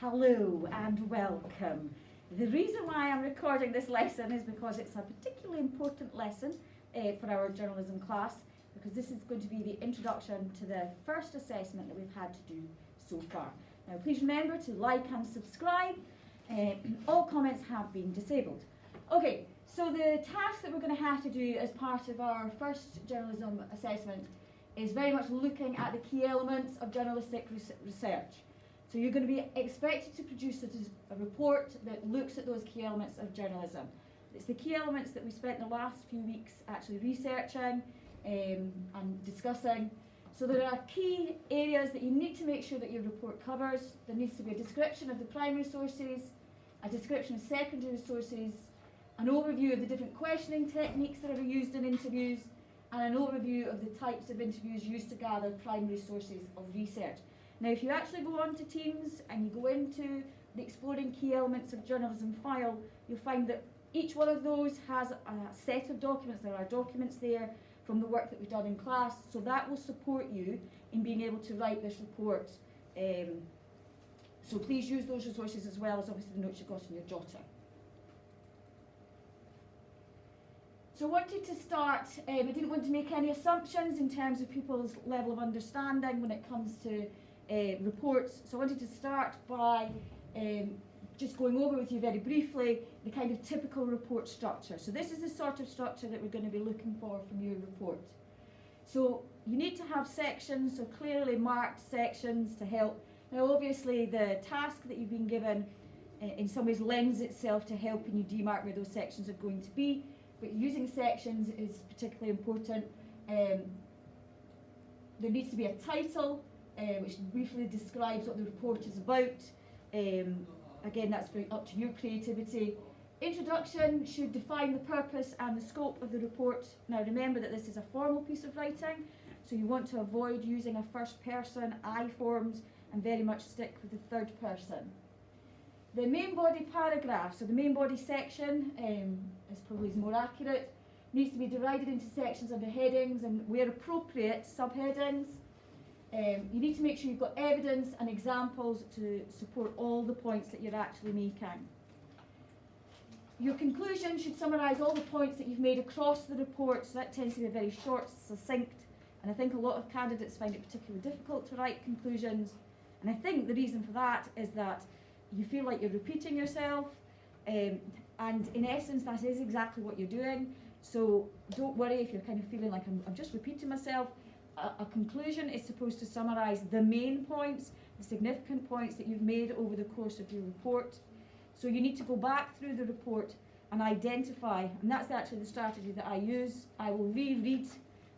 Hello and welcome. The reason why I'm recording this lesson is because it's a particularly important lesson for our journalism class, because this is going to be the introduction to the first assessment that we've had to do so far. Now please remember to like and subscribe. All comments have been disabled. Okay, so the task that we're going to have to do as part of our first journalism assessment is very much looking at the key elements of journalistic research. So you're going to be expected to produce a report that looks at those key elements of journalism. It's the key elements that we spent the last few weeks actually researching and discussing. So there are key areas that you need to make sure that your report covers. There needs to be a description of the primary sources, a description of secondary sources, an overview of the different questioning techniques that are used in interviews, and an overview of the types of interviews used to gather primary sources of research. Now, if you actually go onto Teams and you go into the Exploring Key Elements of Journalism file, you'll find that each one of those has a set of documents. There are documents there from the work that we've done in class, so that will support you in being able to write this report. So please use those resources as well as obviously the notes you've got in your jotter. So I wanted to start, I didn't want to make any assumptions in terms of people's level of understanding when it comes to reports. So I wanted to start by just going over with you very briefly the kind of typical report structure. So this is the sort of structure that we're going to be looking for from your report. So you need to have sections, so clearly marked sections to help. Now obviously the task that you've been given in some ways lends itself to helping you demark where those sections are going to be, but using sections is particularly important. There needs to be a title which briefly describes what the report is about. Again, that's very up to your creativity. Introduction should define the purpose and the scope of the report. Now remember that this is a formal piece of writing, so you want to avoid using a first person, I forms, and very much stick with the third person. The main body paragraph, so the main body section, is probably more accurate, needs to be divided into sections under headings and, where appropriate, subheadings. You need to make sure you've got evidence and examples to support all the points that you're actually making. Your conclusion should summarise all the points that you've made across the report, so that tends to be very short, succinct, and I think a lot of candidates find it particularly difficult to write conclusions, and I think the reason for that is that you feel like you're repeating yourself, and in essence that is exactly what you're doing, so don't worry if you're kind of feeling like I'm just repeating myself. A conclusion is supposed to summarise the main points, the significant points that you've made over the course of your report. So you need to go back through the report and identify, and that's actually the strategy that I use. I will reread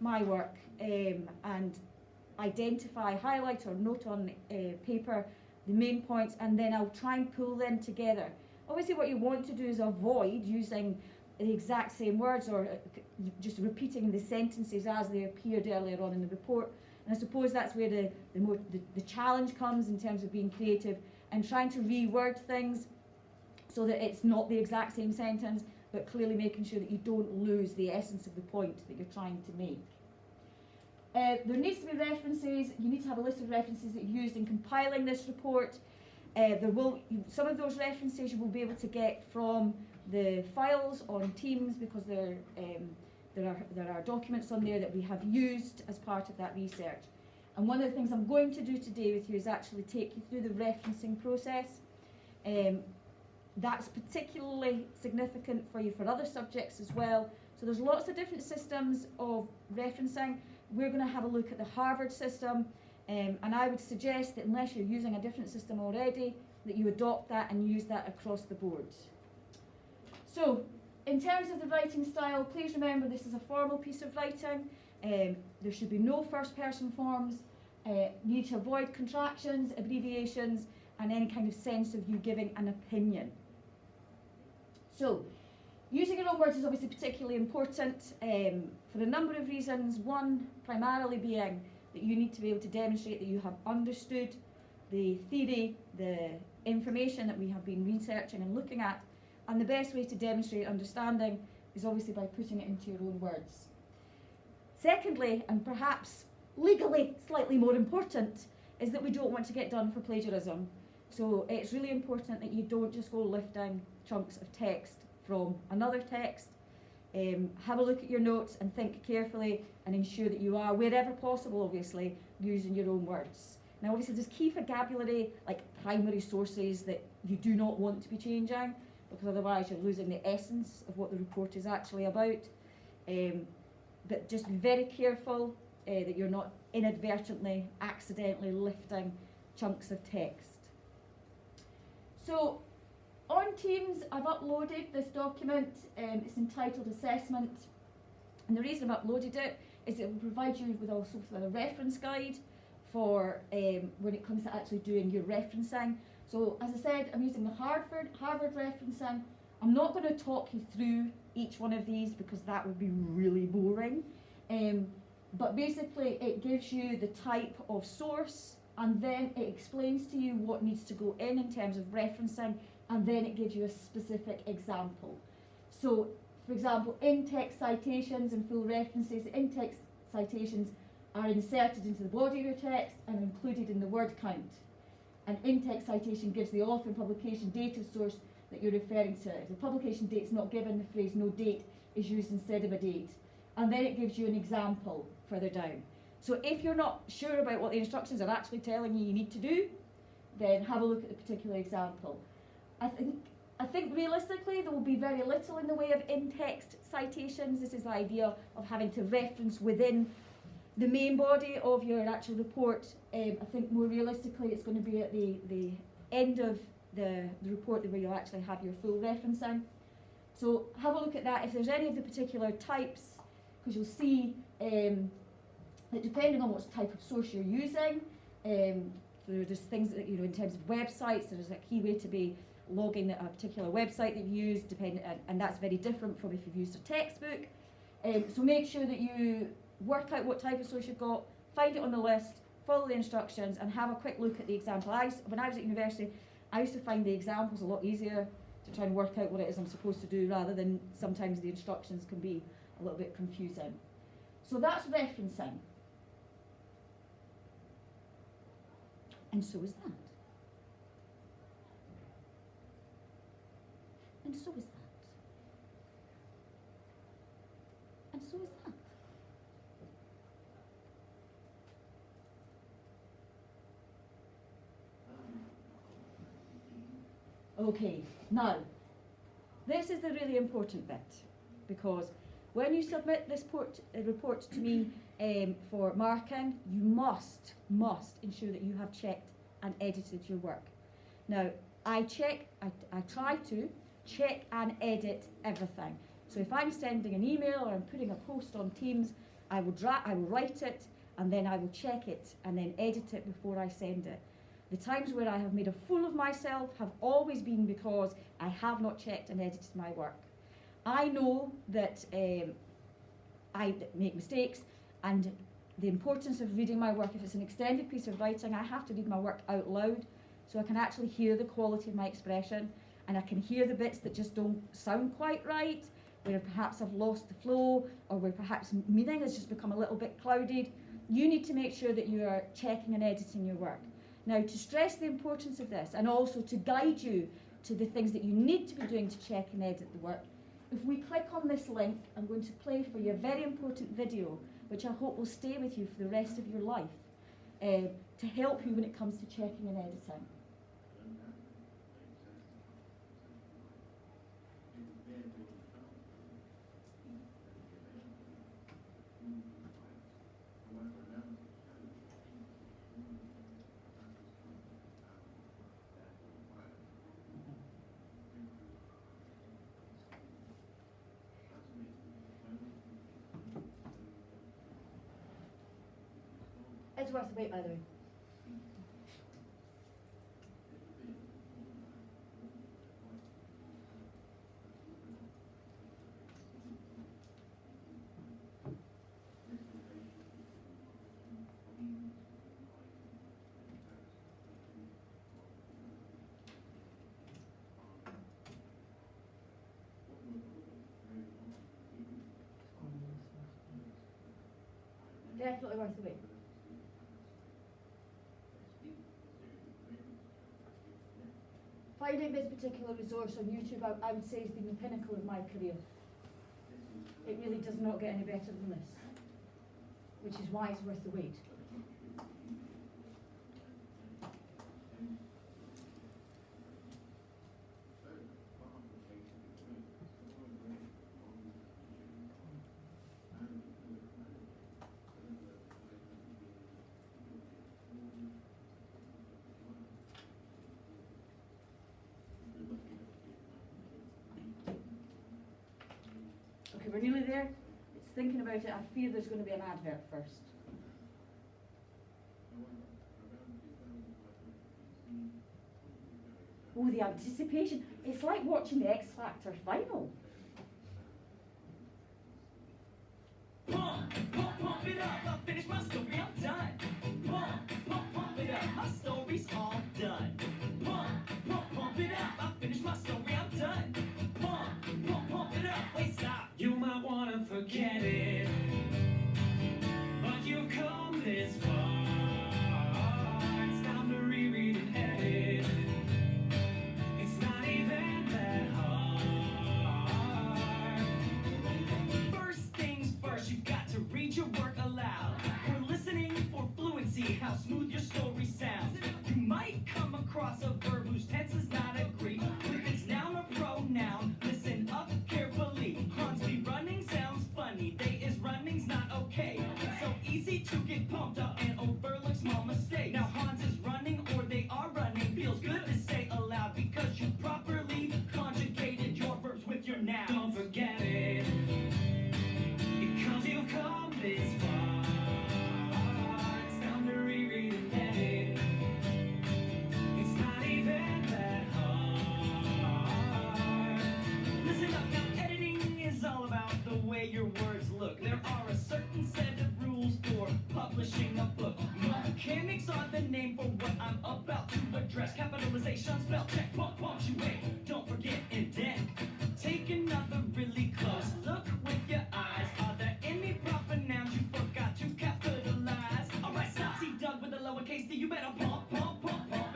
my work and identify, highlight or note on paper the main points, and then I'll try and pull them together. Obviously what you want to do is avoid using the exact same words or just repeating the sentences as they appeared earlier on in the report. And I suppose that's where the challenge comes in terms of being creative and trying to reword things so that it's not the exact same sentence, but clearly making sure that you don't lose the essence of the point that you're trying to make. There needs to be references. You need to have a list of references that you've used in compiling this report. Some of those references you will be able to get from the files on Teams, because there are documents on there that we have used as part of that research. And one of the things I'm going to do today with you is actually take you through the referencing process. That's particularly significant for you for other subjects as well. So there's lots of different systems of referencing. We're going to have a look at the Harvard system, and I would suggest that unless you're using a different system already, that you adopt that and use that across the board. So, in terms of the writing style, please remember this is a formal piece of writing. There should be no first person forms. You need to avoid contractions, abbreviations, and any kind of sense of you giving an opinion. So, using your own words is obviously particularly important for a number of reasons. One, primarily being that you need to be able to demonstrate that you have understood the theory, the information that we have been researching and looking at, and the best way to demonstrate understanding is obviously by putting it into your own words. Secondly, and perhaps legally slightly more important, is that we don't want to get done for plagiarism. So it's really important that you don't just go lifting chunks of text from another text. Have a look at your notes and think carefully and ensure that you are, wherever possible obviously, using your own words. Now obviously there's key vocabulary like primary sources that you do not want to be changing, because otherwise you're losing the essence of what the report is actually about. But just be very careful that you're not inadvertently, accidentally lifting chunks of text. So on Teams, I've uploaded this document. It's entitled Assessment, and the reason I've uploaded it is it will provide you with also with a reference guide for when it comes to actually doing your referencing. So as I said, I'm using the Harvard referencing. I'm not going to talk you through each one of these because that would be really boring. But basically it gives you the type of source, and then it explains to you what needs to go in terms of referencing, and then it gives you a specific example. So for example, in-text citations and full references. In-text citations are inserted into the body of your text and included in the word count. An in-text citation gives the author and publication date of source that you're referring to. If the publication date is not given, the phrase no date is used instead of a date. And then it gives you an example further down. So if you're not sure about what the instructions are actually telling you need to do, then have a look at the particular example. I think realistically there will be very little in the way of in-text citations. This is the idea of having to reference within the main body of your actual report. I think more realistically it's going to be at the end of the report where you'll actually have your full referencing. So have a look at that. If there's any of the particular types, because you'll see that depending on what type of source you're using, there's things that, in terms of websites, there's a key way to be logging a particular website that you've used, and that's very different from if you've used a textbook. So make sure that you work out what type of source you've got, find it on the list, follow the instructions, and have a quick look at the example. When I was at university, I used to find the examples a lot easier to try and work out what it is I'm supposed to do, rather than sometimes the instructions can be a little bit confusing. So that's referencing. And so is that. And so is that. And so is that. Okay, now, this is the really important bit, because when you submit this report to me for marking, you must ensure that you have checked and edited your work. Now, I try to check and edit everything. So if I'm sending an email or I'm putting a post on Teams, I will write it, and then I will check it and then edit it before I send it. The times where I have made a fool of myself have always been because I have not checked and edited my work. I know that I make mistakes, and the importance of reading my work, if it's an extended piece of writing, I have to read my work out loud so I can actually hear the quality of my expression, and I can hear the bits that just don't sound quite right, where perhaps I've lost the flow, or where perhaps meaning has just become a little bit clouded. You need to make sure that you are checking and editing your work. Now, to stress the importance of this, and also to guide you to the things that you need to be doing to check and edit the work, if we click on this link, I'm going to play for you a very important video, which I hope will stay with you for the rest of your life, to help you when it comes to checking and editing. It's worth the wait, by the way. Definitely worth the wait. finding this particular resource on YouTube, I would say, has been the pinnacle of my career. It really does not get any better than this, which is why it's worth the wait. Okay, we're nearly there. It's thinking about it. I fear there's going to be an advert first. Oh, the anticipation. It's like watching the X Factor final. Pump it up, I finished my story, I'm done. Pump it up, my story's all done. Pump it up, I finished my story, I'm done. Pump it up, wait, stop. You might wanna forget it, but you've come this far. It's time to reread and edit. It's not even that hard. First things first, you've got to read your work aloud. We're listening for fluency, how smooth your story sounds. You might come across a verb whose tense is not agreed with its noun or pronoun. Listen up carefully. Hans be running sounds funny. They is running's not okay. It's so easy to get pumped up and overlook small mistakes. Now Hans is running or they are running feels good to say aloud because you properly conjugated your verbs with your nouns. Don't forget it, because you've come this far. It's time to reread and edit. It's not even that hard. Listen up now, editing is all about the way your words look. There are a certain set of rules for publishing a book. Mechanics are the name for what I'm about to address. Capitalization, spell check, punctuate. Don't forget indent. Take another really close look with your eyes. Are there any proper nouns you forgot to capitalize? Alright, stop. See Doug with a lowercase d, you better pump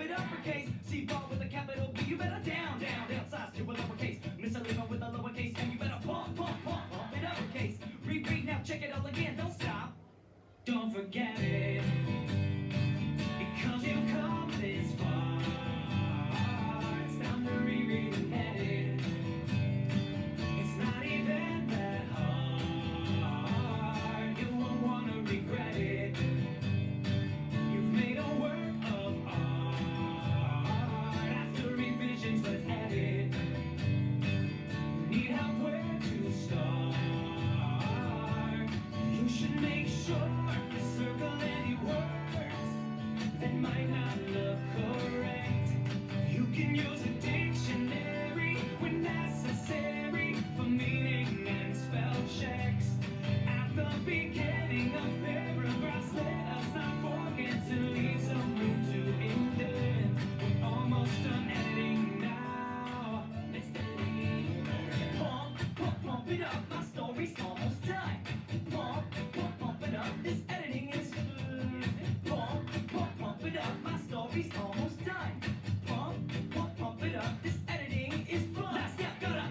it uppercase. See Ball with a capital B, you better down size to a lowercase. Miss Alima with a lowercase and you better pump it uppercase. Reread now, check it all again, don't stop. Don't forget it, because you've come this far. It's time to reread and edit. It's not even that hard. You won't want to regret it. You've made a work of art. After revisions, let's edit. Need help where to start. You should make sure to circle any words that might not look correct. You can use a dictionary when necessary for meaning and spell checks. At the beginning of paragraphs, let us not forget to leave some room to indent. We're almost done editing now. Let's delete. Pump it up, my story's almost done. Pump it up, this editing is good. Pump it up, my story's almost done. Pump it up, this editing is fun. Last step, gotta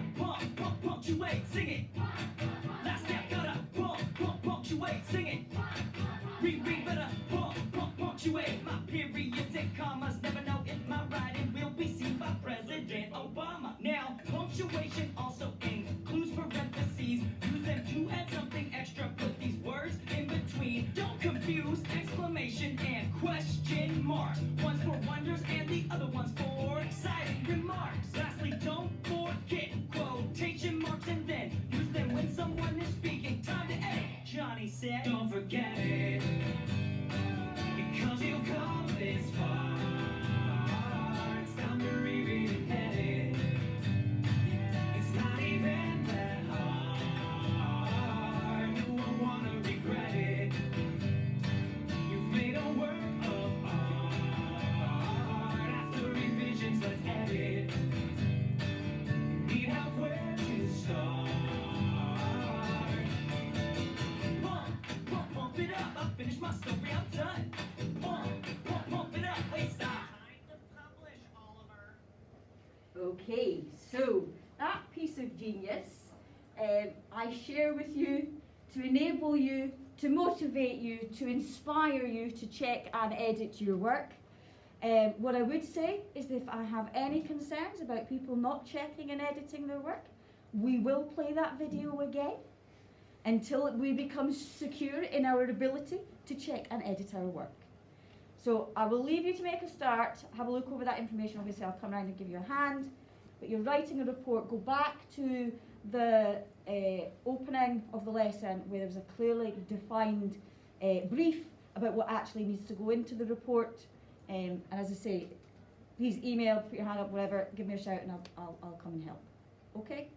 punctuate, sing it. Last step, gotta punctuate, sing it. Reread better, punctuate. My periods and commas, never know if my writing will be seen by President Obama. Now, punctuation also includes parentheses. Use them to add something extra. Put these words in between. Don't confuse exclamation and question marks. One's for wonders and the other one's for exciting remarks. Lastly, don't forget quotation marks and then use them when someone is speaking. Time to edit, Johnny said. Don't forget it, because you've come this far. Okay, so that piece of genius I share with you to enable you, to motivate you, to inspire you to check and edit your work. What I would say is that if I have any concerns about people not checking and editing their work, we will play that video again until we become secure in our ability to check and edit our work. So I will leave you to make a start, have a look over that information. Obviously I'll come around and give you a hand, but you're writing a report, go back to the opening of the lesson where there's a clearly defined brief about what actually needs to go into the report. And as I say, please email, put your hand up, whatever, give me a shout and I'll come and help. Okay?